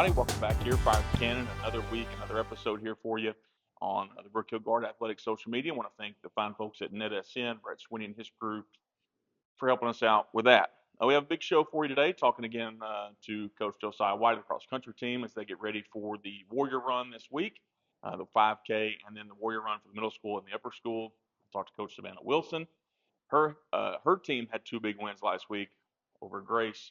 everybody. Welcome back here, Fire the Cannon. Another week, another episode here for you on the Brook Guard Athletics social media. I want to thank the fine folks at NetSN, Brett Swinney and his crew, for helping us out with that. We have a big show for you today, talking again to Coach Josiah White of the cross country team as they get ready for the Warrior Run this week, the 5K, and then the Warrior Run for the middle school and the upper school. Talked to Coach Savannah Wilson. Her team had two big wins last week over Grace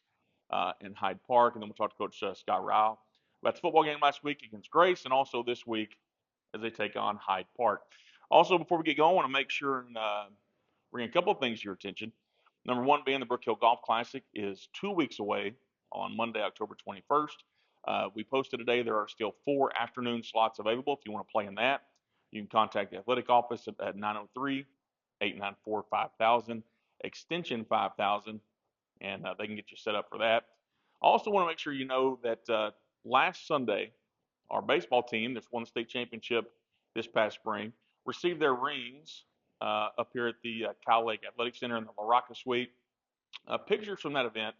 in Hyde Park, and then we'll talk to Coach Scott Rao about the football game last week against Grace, and also this week as they take on Hyde Park. Also, before we get going, I want to make sure and bring a couple of things to your attention. Number one being the Brook Hill Golf Classic is 2 weeks away on Monday, October 21st. We posted today there are still 4 afternoon slots available if you want to play in that. You can contact the athletic office at 903-894-5000, extension 5000, and they can get you set up for that. I also want to make sure you know that last Sunday, our baseball team that's won the state championship this past spring received their rings up here at the Cow Lake Athletic Center in the La Rocca Suite. Pictures from that event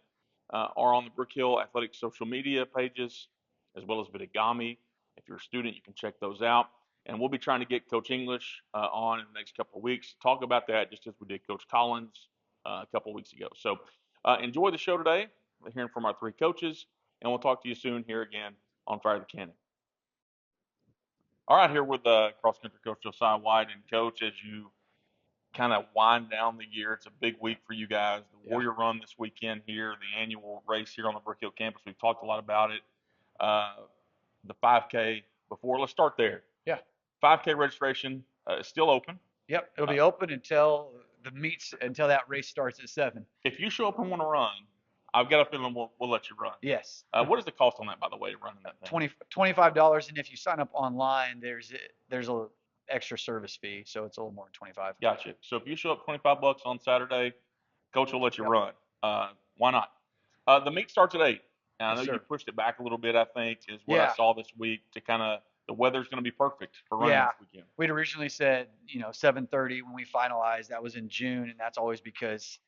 are on the Brook Hill Athletics social media pages, as well as Vidagami. If you're a student, you can check those out. And we'll be trying to get Coach English on in the next couple of weeks to talk about that, just as we did Coach Collins a couple of weeks ago. So enjoy the show today. We're hearing from our 3 coaches, and we'll talk to you soon here again on Fire the Cannon. All right, here with cross country coach Josiah White. And Coach, as you kind of wind down the year, it's a big week for you guys. The Warrior Run this weekend here, the annual race here on the Brook Hill campus. We've talked a lot about it. The 5K before. Let's start there. Yeah. 5K registration is still open. Yep. It'll be open until that race starts at 7. If you show up and want to run, I've got a feeling we'll let you run. Yes. What is the cost on that, by the way, running that thing? $25, and if you sign up online, there's a extra service fee, so it's a little more than 25. Gotcha. So if you show up $25 on Saturday, Coach will let you run. Why not? The meet starts at 8. And I know you pushed it back a little bit, I think, is what I saw this week to kind of the weather's going to be perfect for running this weekend. We'd originally said 7:30 when we finalized. That was in June, and that's always because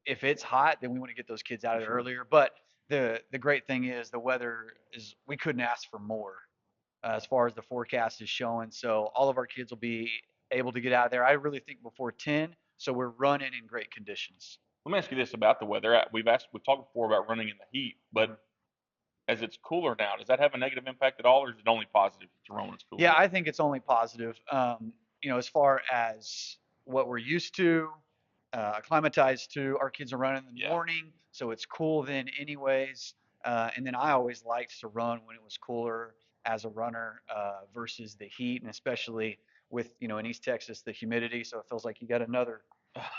if it's hot, then we want to get those kids out of there earlier. But the great thing is the weather is we couldn't ask for more as far as the forecast is showing. So all of our kids will be able to get out there. I really think before 10. So we're running in great conditions. Let me ask you this about the weather. We've talked before about running in the heat, but as it's cooler now, does that have a negative impact at all, or is it only positive to run when it's cooler? Yeah, I think it's only positive. As far as what we're used to, acclimatized to, our kids are running in the morning, so it's cool then anyways. And then I always liked to run when it was cooler as a runner versus the heat, and especially with, in East Texas, the humidity. So it feels like you got another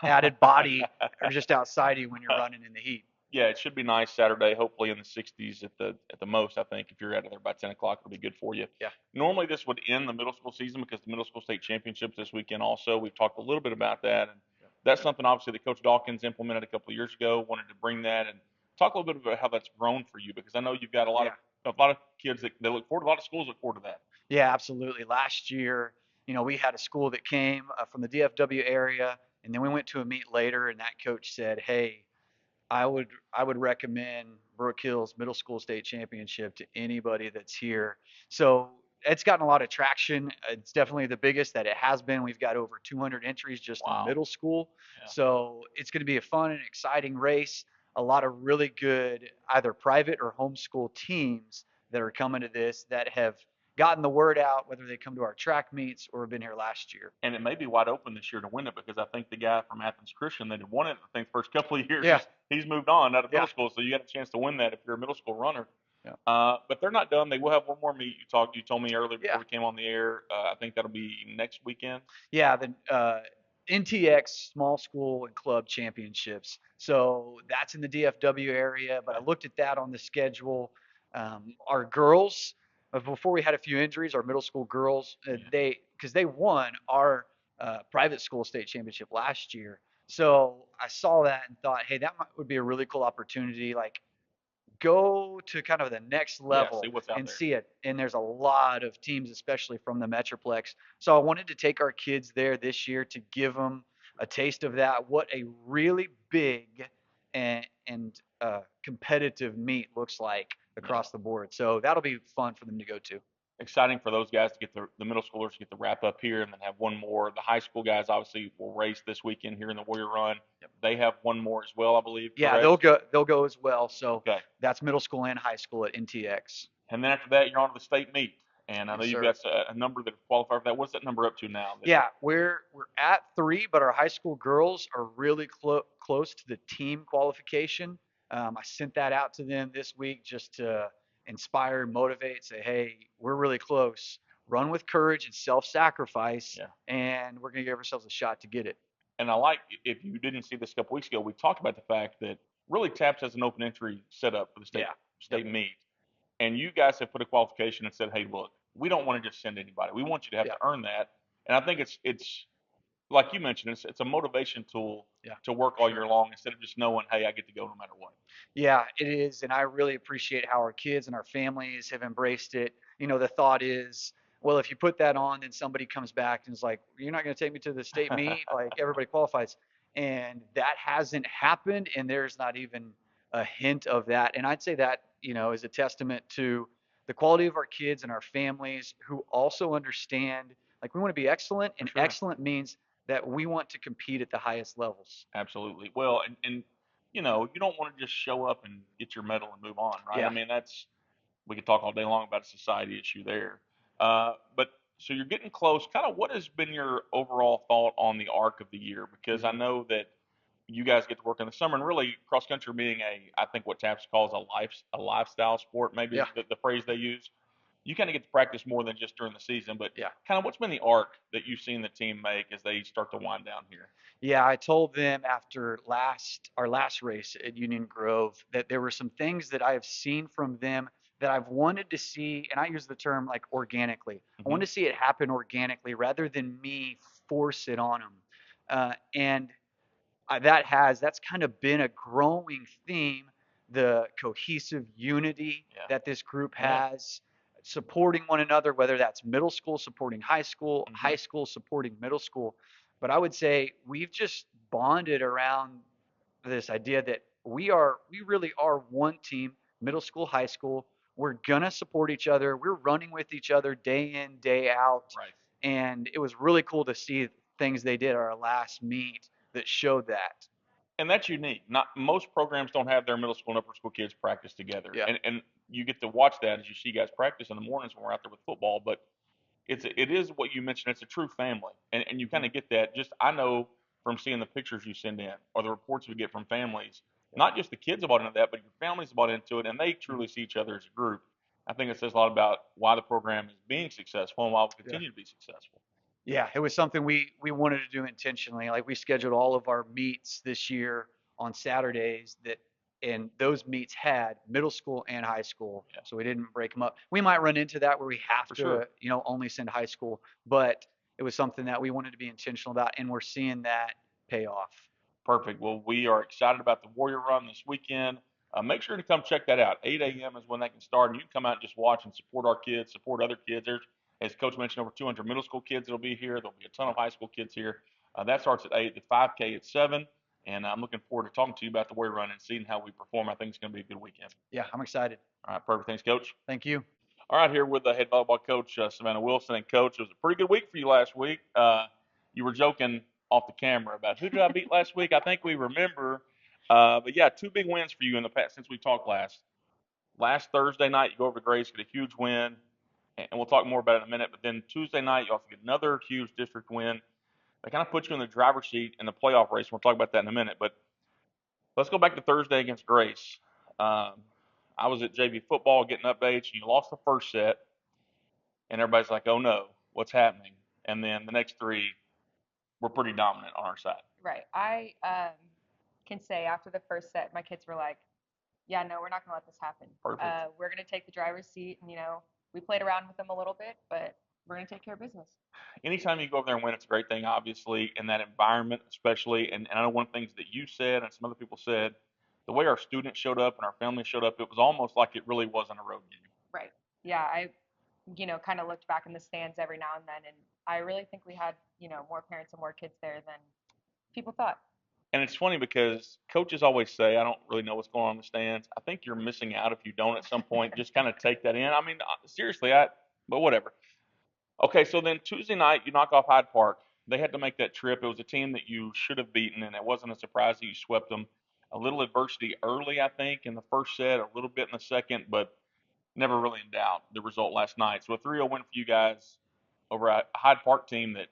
added body or just outside you when you're running in the heat. Yeah, it should be nice Saturday, hopefully in the 60s at the most. I think if you're out of there by 10 o'clock, it'll be good for you. Yeah. Normally this would end the middle school season because the middle school state championships this weekend also. We've talked a little bit about that, and that's something obviously that Coach Dawkins implemented a couple of years ago. Wanted to bring that and talk a little bit about how that's grown for you, because I know you've got a lot of kids that look forward. A lot of schools look forward to that. Yeah, absolutely. Last year, we had a school that came from the DFW area, and then we went to a meet later, and that coach said, "Hey, I would recommend Brook Hill's middle school state championship to anybody that's here." So it's gotten a lot of traction. It's definitely the biggest that it has been. We've got over 200 entries just in middle school. Yeah. So it's going to be a fun and exciting race. A lot of really good either private or homeschool teams that are coming to this that have gotten the word out, whether they come to our track meets or have been here last year. And it may be wide open this year to win it, because I think the guy from Athens Christian that had won it, I think, the first couple of years, he's moved on out of middle school, so you got a chance to win that if you're a middle school runner. Yeah. But they're not done. They will have one more meet. You told me earlier before we came on the air. I think that'll be next weekend. Yeah, the NTX Small School and Club Championships. So that's in the DFW area, but I looked at that on the schedule. Our girls, before we had a few injuries, our middle school girls, because they won our private school state championship last year. So I saw that and thought, hey, that would be a really cool opportunity. Like, go to kind of the next level and see it. And there's a lot of teams, especially from the Metroplex. So I wanted to take our kids there this year to give them a taste of that, what a really big and competitive meet looks like Yeah. across the board. So that'll be fun for them to go to. Exciting for those guys to get the middle schoolers to get the wrap up here and then have one more. The high school guys obviously will race this weekend here in the Warrior Run. Yep. They have one more as well, I believe, Yeah, correct? they'll go as well. So Okay. that's middle school and high school at NTX. And then after that, you're on to the state meet. And I know Yes, you've sir. got a number that qualify for that. What's that number up to now? Yeah, we're at 3, but our high school girls are really close to the team qualification. I sent that out to them this week just to inspire, motivate, say, hey, we're really close. Run with courage and self-sacrifice, Yeah. and we're gonna give ourselves a shot to get it. And I like, if you didn't see this a couple weeks ago, we talked about the fact that really TAPS has an open entry set up for the Yeah. Yep. state meet. And you guys have put a qualification and said, hey, look, we don't want to just send anybody. We want you to have Yeah. to earn that. And I think it's like you mentioned, it's a motivation tool Yeah. to work all Sure. year long instead of just knowing, hey, I get to go no matter what. Yeah, it is, and I really appreciate how our kids and our families have embraced it. The thought is, well, if you put that on, then somebody comes back and is like, "You're not going to take me to the state meet, like everybody qualifies," and that hasn't happened, and there's not even a hint of that. And I'd say that, is a testament to the quality of our kids and our families who also understand, like we want to be excellent, For and sure. excellent means that we want to compete at the highest levels. Absolutely. Well, and you don't want to just show up and get your medal and move on, right? I Yeah. mean, we could talk all day long about a society issue there. But so you're getting close. Kind of what has been your overall thought on the arc of the year? Because I Mhm. know that you guys get to work in the summer, and really cross country being I think what TAPS calls a lifestyle sport, maybe is Yeah. the phrase they use. You kind of get to practice more than just during the season. But Yeah. kind of what's been the arc that you've seen the team make as they start to wind down here? Yeah, I told them after our last race at Union Grove that there were some things that I have seen from them that I've wanted to see, and I use the term like organically. I Hmm. want to see it happen organically rather than me force it on them. And that's kind of been a growing theme, the cohesive unity Yeah. that this group Yeah. has, supporting one another, whether that's middle school supporting high school, Hmm. high school supporting middle school. But I would say we've just bonded around this idea that we really are one team, middle school, high school. We're gonna support each other. We're running with each other day in, day out. Right. And it was really cool to see things they did at our last meet that showed that. And that's unique. Not most programs don't have their middle school and upper school kids practice together, Yeah. and you get to watch that as you see guys practice in the mornings when we're out there with football. But it is what you mentioned. It's a true family, and you kind Mhm. of get that. Just I know from seeing the pictures you send in or the reports we get from families, Yep. not just the kids have bought into that, but your families have bought into it, and they Mhm. truly see each other as a group. I think it says a lot about why the program is being successful and why it will Yeah. continue to be successful. Yeah, it was something we wanted to do intentionally. Like we scheduled all of our meets this year on Saturdays and those meets had middle school and high school. Yeah, So we didn't break them up. We might run into that where we have for sure. to, only send high school, but it was something that we wanted to be intentional about and we're seeing that pay off. Perfect. Well, we are excited about the Warrior Run this weekend. Make sure to come check that out. 8 a.m. is when that can start, and you can come out and just watch and support our kids, support other kids. There's, as Coach mentioned, over 200 middle school kids that'll be here. There'll be a ton of high school kids here. That starts at 8. The 5K at 7, and I'm looking forward to talking to you about the Warrior Run and seeing how we perform. I think it's going to be a good weekend. Yeah, I'm excited. All right, perfect. Thanks, Coach. Thank you. All right, here with the head volleyball coach, Savannah Wilson. And, Coach, it was a pretty good week for you last week. You were joking off the camera about who did I beat last week? I think we remember. But, yeah, 2 big wins for you in the past since we talked last. Last Thursday night, you go over to Grace, get a huge win, and we'll talk more about it in a minute. But then Tuesday night, you also get another huge district win. They kind of put you in the driver's seat in the playoff race. We'll talk about that in a minute. But let's go back to Thursday against Grace. Um, I was at JV football getting updates. You lost the first set and everybody's like, "Oh no, what's happening?" And then the next 3 were pretty dominant on our side. Right. I can say after the first set, my kids were like, "Yeah, no, we're not gonna let this happen. Perfect. We're gonna take the driver's seat, and we played around with them a little bit, but we're gonna take care of business." Anytime you go over there and win, it's a great thing, obviously, in that environment, especially. And I know one of the things that you said and some other people said, the way our students showed up and our families showed up, it was almost like it really wasn't a road game. Right. Yeah, I kind of looked back in the stands every now and then, and I really think we had more parents and more kids there than people thought. And it's funny because coaches always say, I don't really know what's going on in the stands. I think you're missing out if you don't at some point. Just kind of take that in. I mean, seriously, but whatever. Okay, so then Tuesday night, you knock off Hyde Park. They had to make that trip. It was a team that you should have beaten, and it wasn't a surprise that you swept them. A little adversity early, I think, in the first set, a little bit in the second, but never really in doubt the result last night. So a 3-0 win for you guys over a Hyde Park team that,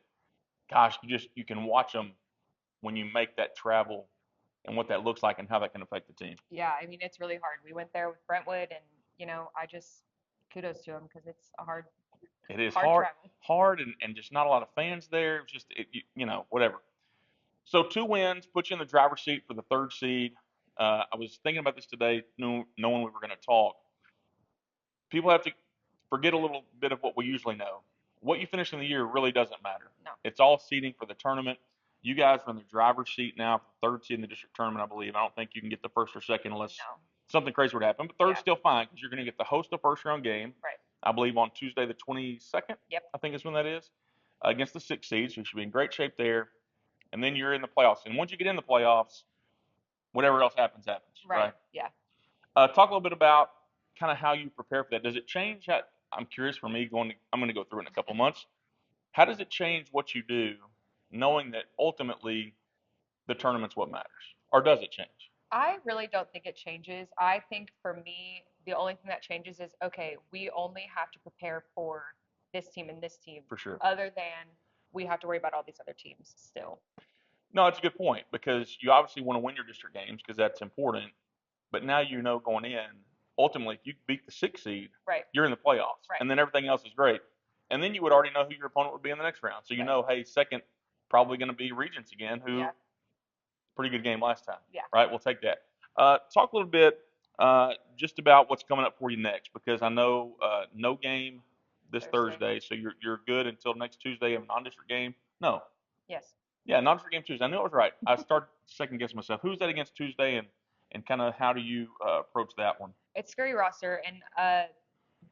gosh, you can watch them when you make that travel and what that looks like and how that can affect the team. Yeah, I mean, it's really hard. We went there with Brentwood, and I just kudos to them because it's a It is hard travel. hard, and just not a lot of fans there. It's just whatever. So 2 wins put you in the driver's seat for the third seed. I was thinking about this today, knowing we were going to talk. People have to forget a little bit of what we usually know. What you finish in the year really doesn't matter. No. It's all seeding for the tournament. You guys are in the driver's seat now for the third seed in the district tournament, I believe. I don't think you can get the first or second unless something crazy would happen. But third's still fine because you're going to get to host a first round game. Right. I believe on Tuesday the 22nd. Yep. I think is when that is, against the 6th seed. So you should be in great shape there. And then you're in the playoffs. And once you get in the playoffs, whatever else happens, right? Yeah. Talk a little bit about kind of how you prepare for that. Does it change? I'm curious for me I'm going to go through it in a couple months. How does it change what you do, knowing that ultimately the tournament's what matters, or does it change? I really don't think it changes. I think for me, the only thing that changes is okay, we only have to prepare for this team and this team. For sure. Other than we have to worry about all these other teams still. No, it's a good point because you obviously want to win your district games because that's important. But now you know going in, ultimately, if you beat the 6th seed, Right. you're in the playoffs, Right. and then everything else is great. And then you would already know who your opponent would be in the next round. So you know, hey, second probably going to be Regents again, who pretty good game last time. Yeah. Right. We'll take that. Talk a little bit just about what's coming up for you next because I know no game this Thursday, so you're good until next Tuesday of a non-district game. No. Yes. Yeah, non-district game Tuesday. I knew I was right. I started second guessing myself. Who's that against Tuesday, and kind of how do you approach that one? It's Scurry Rosser, and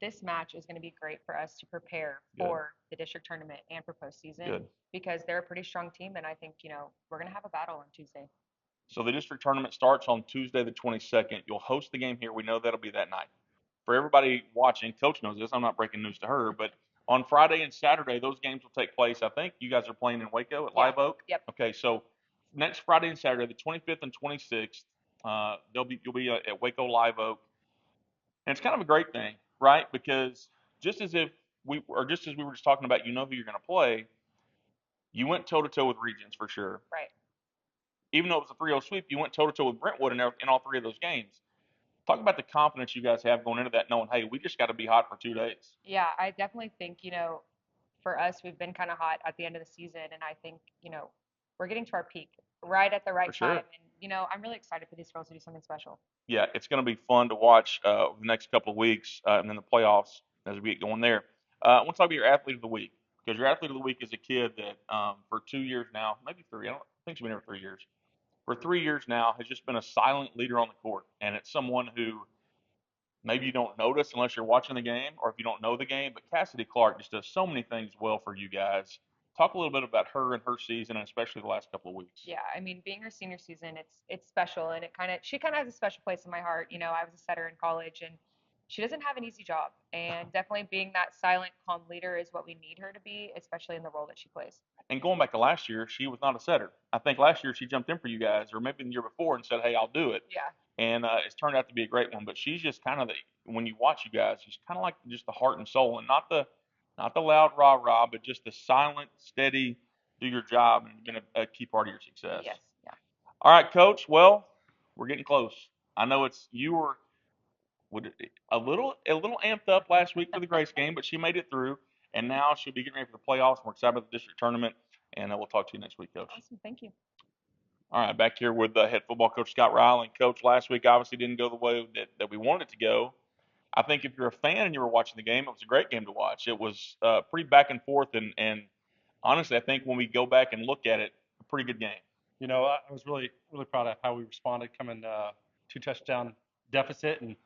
this match is going to be great for us to prepare for the district tournament and for postseason because they're a pretty strong team, and I think we're going to have a battle on Tuesday. So the district tournament starts on Tuesday the 22nd. You'll host the game here. We know that'll be that night. For everybody watching, Coach knows this. I'm not breaking news to her, but on Friday and Saturday, those games will take place. I think you guys are playing in Waco at Live Oak. Yep. Okay, so next Friday and Saturday, the 25th and 26th, you'll be at Waco Live Oak, and it's kind of a great thing, right? Because just as we were just talking about, you know who you're going to play. You went toe to toe with Regents for sure. Right. Even though it was a 3-0 sweep, you went toe to toe with Brentwood in all three of those games. Talk about the confidence you guys have going into that, knowing, hey, we just got to be hot for 2 days. Yeah, I definitely think, for us, we've been kind of hot at the end of the season, and I think, we're getting to our peak right at the right time. And, I'm really excited for these girls to do something special. Yeah, it's going to be fun to watch over the next couple of weeks and then the playoffs as we get going there. I want to talk about your athlete of the week because your athlete of the week is a kid that for 2 years now, maybe 3, I think she's been here for 3 years. For 3 years now, has just been a silent leader on the court, and it's someone who maybe you don't notice unless you're watching the game or if you don't know the game. But Cassidy Clark just does so many things well for you guys. Talk a little bit about her and her season, and especially the last couple of weeks. Yeah, I mean, being her senior season, it's special, and she kind of has a special place in my heart. I was a setter in college, and she doesn't have an easy job, and definitely being that silent, calm leader is what we need her to be, especially in the role that she plays. And going back to last year, she was not a setter. I think last year she jumped in for you guys, or maybe the year before, and said, "Hey, I'll do it." Yeah. And it's turned out to be a great one. But she's just kind of when you watch you guys, she's kind of like just the heart and soul, and not the loud rah rah, but just the silent, steady, do your job, and been a key part of your success. Yes. Yeah. All right, Coach. Well, we're getting close. I know you were a little amped up last week for the Grace game, but she made it through, and now she'll be getting ready for the playoffs. We're excited about the district tournament, and we'll talk to you next week, Coach. Awesome. Thank you. All right, back here with the head football coach, Scott Riley. Coach, last week obviously didn't go the way that we wanted it to go. I think if you're a fan and you were watching the game, it was a great game to watch. It was pretty back and forth, and honestly, I think when we go back and look at it, a pretty good game. I was really, really proud of how we responded coming 2-touchdown deficit and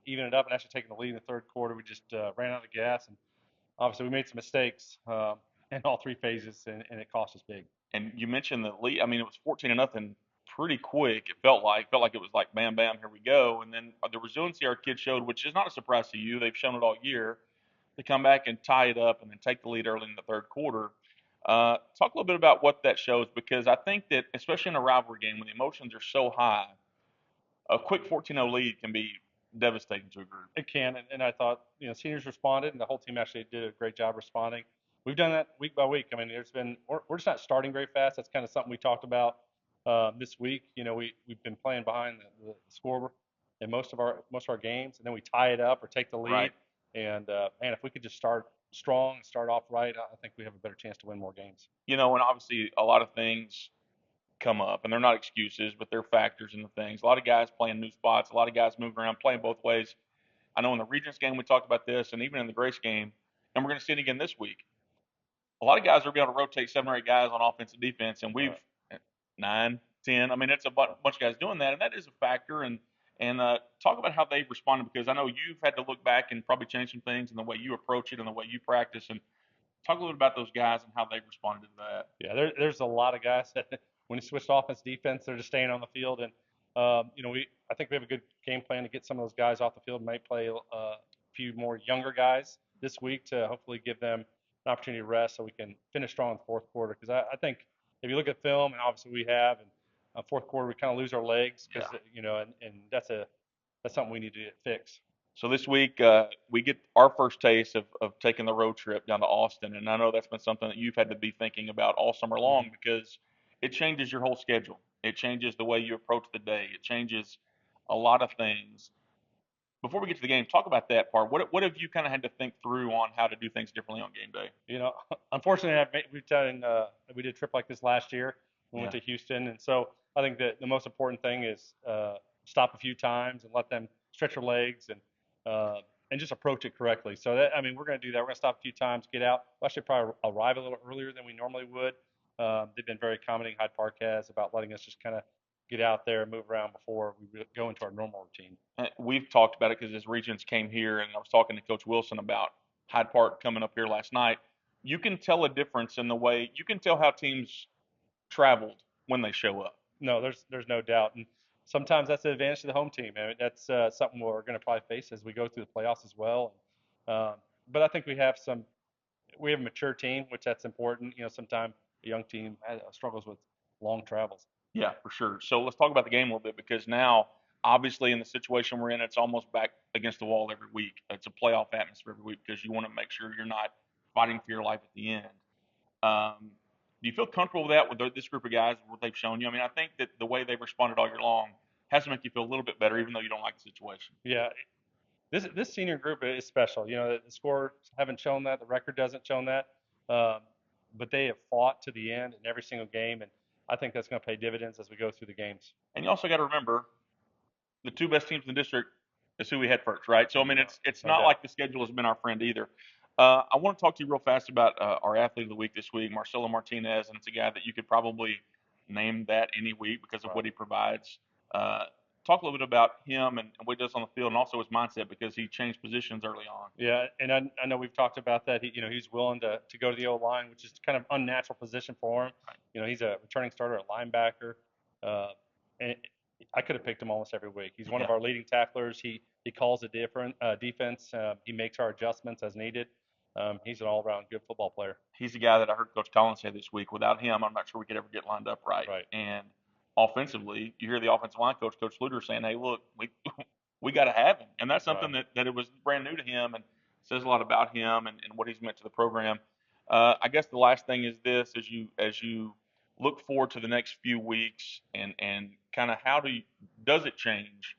even it up and actually taking the lead in the third quarter. We just ran out of gas, and obviously we made some mistakes in all 3 phases, and it cost us big. And you mentioned the lead. I mean, it was 14-0 pretty quick. It felt like it was like bam, bam, here we go. And then the resiliency our kids showed, which is not a surprise to you, they've shown it all year. They come back and tie it up and then take the lead early in the third quarter. Talk a little bit about what that shows, because I think that especially in a rivalry game when the emotions are so high, a quick 14-0 lead can be devastating to a group. It can, and I thought seniors responded, and the whole team actually did a great job responding. We've done that week by week. I mean, we're just not starting very fast. That's kind of something we talked about this week. We've been playing behind the score in most of our games, and then we tie it up or take the lead. Right. And man, if we could just start strong and start off right, I think we have a better chance to win more games. And obviously a lot of things come up, and they're not excuses, but they're factors in the things. A lot of guys playing new spots, a lot of guys moving around, playing both ways. I know in the Regents game we talked about this, and even in the Grace game, and we're going to see it again this week. A lot of guys are able to rotate 7 or 8 guys on offense and defense, and we've 9, 10. I mean, it's a bunch of guys doing that, and that is a factor. And talk about how they've responded, because I know you've had to look back and probably change some things in the way you approach it and the way you practice. And talk a little bit about those guys and how they've responded to that. Yeah, there's a lot of guys that when you switch to offense defense, they're just staying on the field. And I think we have a good game plan to get some of those guys off the field. Might play a few more younger guys this week to hopefully give them an opportunity to rest so we can finish strong in the fourth quarter. Because I think if you look at film, and obviously we have, and fourth quarter we kind of lose our legs because and that's something we need to fix. So this week we get our first taste of taking the road trip down to Austin, and I know that's been something that you've had to be thinking about all summer long, because it changes your whole schedule. It changes the way you approach the day. It changes a lot of things. Before we get to the game, talk about that part. What have you kind of had to think through on how to do things differently on game day? Unfortunately, we did a trip like this last year. We went to Houston, and so I think that the most important thing is stop a few times and let them stretch their legs and just approach it correctly. So we're going to do that. We're going to stop a few times, get out. We'll actually probably arrive a little earlier than we normally would. They've been very accommodating, Hyde Park has, about letting us just kind of get out there and move around before we go into our normal routine. We've talked about it because as Regents came here, and I was talking to Coach Wilson about Hyde Park coming up here last night, you can tell a difference in the way you can tell how teams traveled when they show up. No, there's no doubt, and sometimes that's the advantage to the home team. I mean, that's something we're going to probably face as we go through the playoffs as well. But I think we have a mature team, which that's important. Sometimes a young team struggles with long travels. Yeah, for sure. So let's talk about the game a little bit, because now, obviously, in the situation we're in, it's almost back against the wall every week. It's a playoff atmosphere every week because you want to make sure you're not fighting for your life at the end. Do you feel comfortable with that, with this group of guys, what they've shown you? I mean, I think that the way they've responded all year long has to make you feel a little bit better, even though you don't like the situation. Yeah, this senior group is special. The scores haven't shown that, the record doesn't show that, but they have fought to the end in every single game, and I think that's going to pay dividends as we go through the games. And you also got to remember, the 2 best teams in the district is who we had first, right? So I mean, it's not like the schedule has been our friend either. I want to talk to you real fast about our athlete of the week this week, Marcelo Martinez, and it's a guy that you could probably name that any week because of what he provides. Talk a little bit about him and what he does on the field, and also his mindset, because he changed positions early on. Yeah, and I know we've talked about that. He's willing to go to the O-line, which is kind of unnatural position for him. Right. He's a returning starter at linebacker, and I could have picked him almost every week. He's one of our leading tacklers. He calls a different defense. He makes our adjustments as needed. He's an all-around good football player. He's the guy that I heard Coach Collins say this week. Without him, I'm not sure we could ever get lined up right. And offensively, you hear the offensive line coach, Coach Luter, saying, "Hey, look, we got to have him," and that's something that it was brand new to him, and says a lot about him and what he's meant to the program. I guess the last thing is this: as you look forward to the next few weeks, and kind of does it change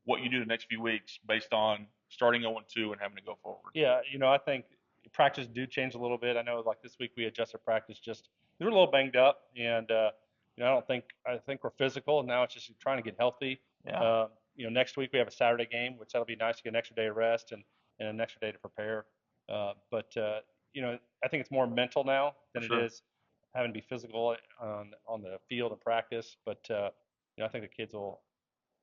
what you do the next few weeks based on starting 0-2 and having to go forward? Yeah, I think practice do change a little bit. I know, like this week we adjusted practice. Just we were a little banged up, and I think we're physical. Now it's just trying to get healthy. Yeah. Next week we have a Saturday game, which that'll be nice to get an extra day of rest and an extra day to prepare. But I think it's more mental now than it is having to be physical on the field and practice. But I think the kids will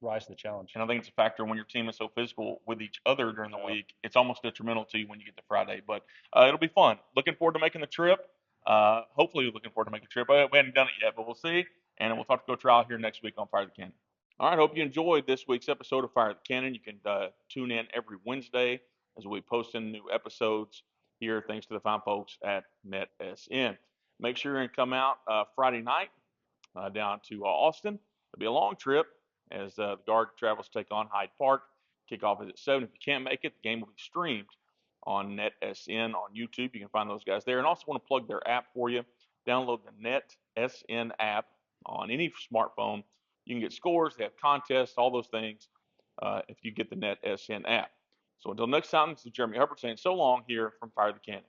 rise to the challenge. And I think it's a factor when your team is so physical with each other during the week. It's almost detrimental to you when you get to Friday. But it'll be fun. Looking forward to making the trip. Hopefully, looking forward to making a trip. We haven't done it yet, but we'll see. And we'll talk to Coach Ryle here next week on Fire the Cannon. All right, hope you enjoyed this week's episode of Fire the Cannon. You can tune in every Wednesday as we post in new episodes here, thanks to the fine folks at NetSN. Make sure and come out Friday night down to Austin. It'll be a long trip as the Guard travels to take on Hyde Park. Kickoff is at 7. If you can't make it, the game will be streamed on NetSN on YouTube. You can find those guys there. And also want to plug their app for you. Download the NetSN app on any smartphone. You can get scores, they have contests, all those things if you get the NetSN app. So until next time, this is Jeremy Hubbard saying so long here from Fire the Cannon.